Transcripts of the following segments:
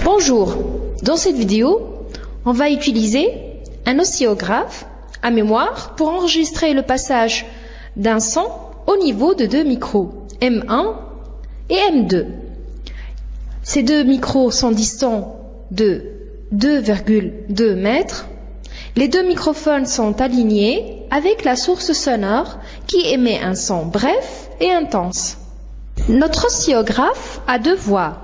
Bonjour, dans cette vidéo, on va utiliser un oscillographe à mémoire pour enregistrer le passage d'un son au niveau de deux micros, M1 et M2. Ces deux micros sont distants de 2,2 mètres. Les deux microphones sont alignés avec la source sonore qui émet un son bref et intense. Notre oscillographe a deux voix.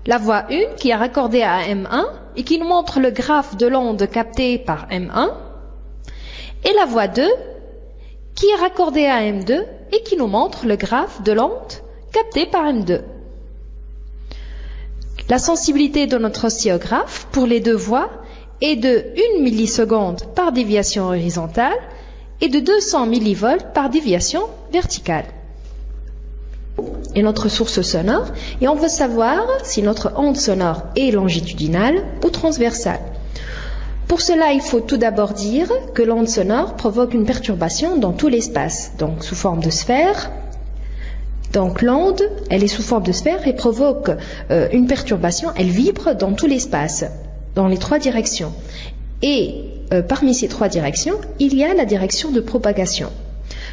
La voix 1 qui est raccordée à M1 et qui nous montre le graphe de l'onde captée par M1 et la voix 2 qui est raccordée à M2 et qui nous montre le graphe de l'onde captée par M2. La sensibilité de notre oscillographe pour les deux voix est de 1 milliseconde par déviation horizontale et de 200 millivolts par déviation verticale. Et notre source sonore, et on veut savoir si notre onde sonore est longitudinale ou transversale. Pour cela, il faut tout d'abord dire que l'onde sonore provoque une perturbation dans tout l'espace, donc sous forme de sphère. Donc l'onde, elle est sous forme de sphère et provoque une perturbation, elle vibre dans tout l'espace, dans les trois directions. Et parmi ces trois directions, il y a la direction de propagation.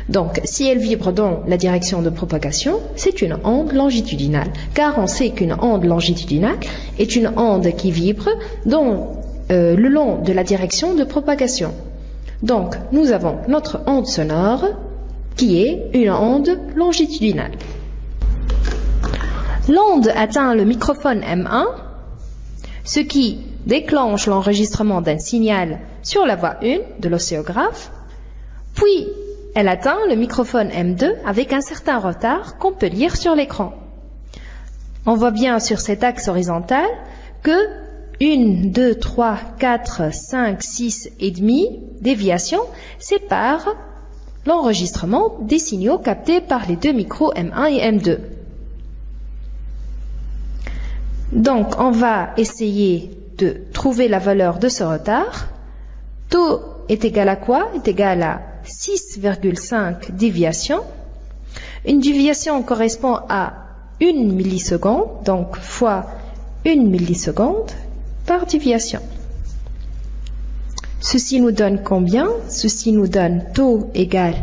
Donc, si elle vibre dans la direction de propagation, c'est une onde longitudinale, car on sait qu'une onde longitudinale est une onde qui vibre le long de la direction de propagation. Donc, nous avons notre onde sonore qui est une onde longitudinale. L'onde atteint le microphone M1, ce qui déclenche l'enregistrement d'un signal sur la voix 1 de l'oscillographe, puis elle atteint le microphone M2 avec un certain retard qu'on peut lire sur l'écran. On voit bien sur cet axe horizontal que 1, 2, 3, 4, 5, 6 et demi déviations séparent l'enregistrement des signaux captés par les deux micros M1 et M2. Donc, on va essayer de trouver la valeur de ce retard. Taux est égal à quoi? Est égal à 6,5 déviations. Une déviation correspond à 1 milliseconde, donc fois 1 milliseconde par déviation. Ceci nous donne combien? Ceci nous donne taux égal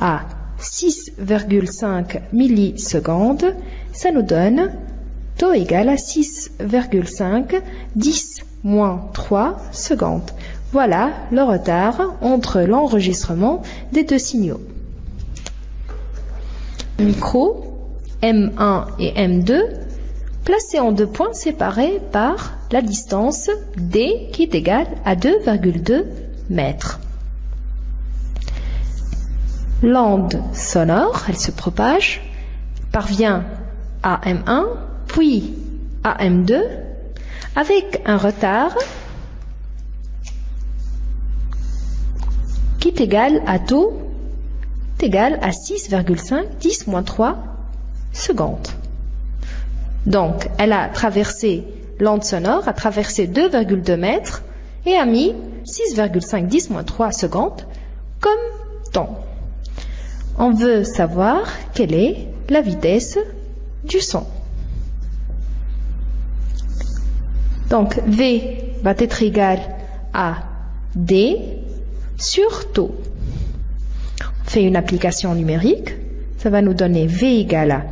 à 6,5 millisecondes. Ça nous donne taux égal à 6,5 10 moins 3 secondes. Voilà le retard entre l'enregistrement des deux signaux. Micro M1 et M2 placés en deux points séparés par la distance D qui est égale à 2,2 mètres. L'onde sonore, elle se propage, parvient à M1, puis à M2 avec un retard qui est égal à taux est égal à 6,5 10 moins 3 secondes. Donc, elle a traversé l'onde sonore, a traversé 2,2 mètres et a mis 6,5 10 moins 3 secondes comme temps. On veut savoir quelle est la vitesse du son. Donc, V va être égal à D sur taux. On fait une application numérique, ça va nous donner V égale à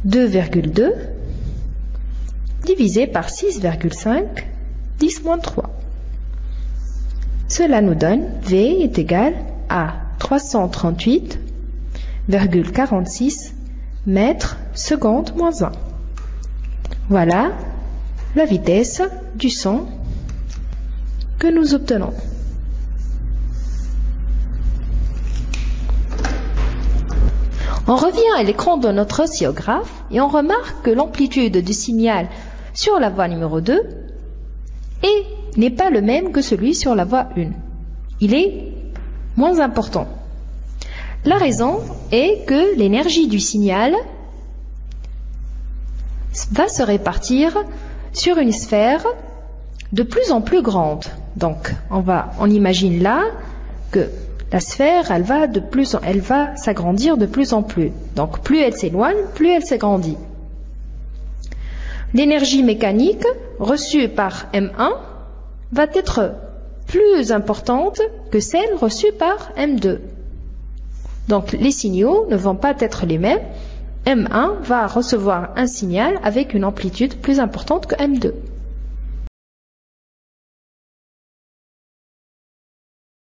2,2 divisé par 6,5 10 moins 3. Cela nous donne V est égal à 338,46 mètres secondes moins 1. Voilà la vitesse du son que nous obtenons. On revient à l'écran de notre oscillographe et on remarque que l'amplitude du signal sur la voie numéro 2 n'est pas le même que celui sur la voie 1. Il est moins important. La raison est que l'énergie du signal va se répartir sur une sphère de plus en plus grande. Donc, on imagine là que la sphère, elle va s'agrandir de plus en plus. Donc, plus elle s'éloigne, plus elle s'agrandit. l'énergie mécanique reçue par M1 va être plus importante que celle reçue par M2. Donc les signaux ne vont pas être les mêmes. M1 va recevoir un signal avec une amplitude plus importante que M2.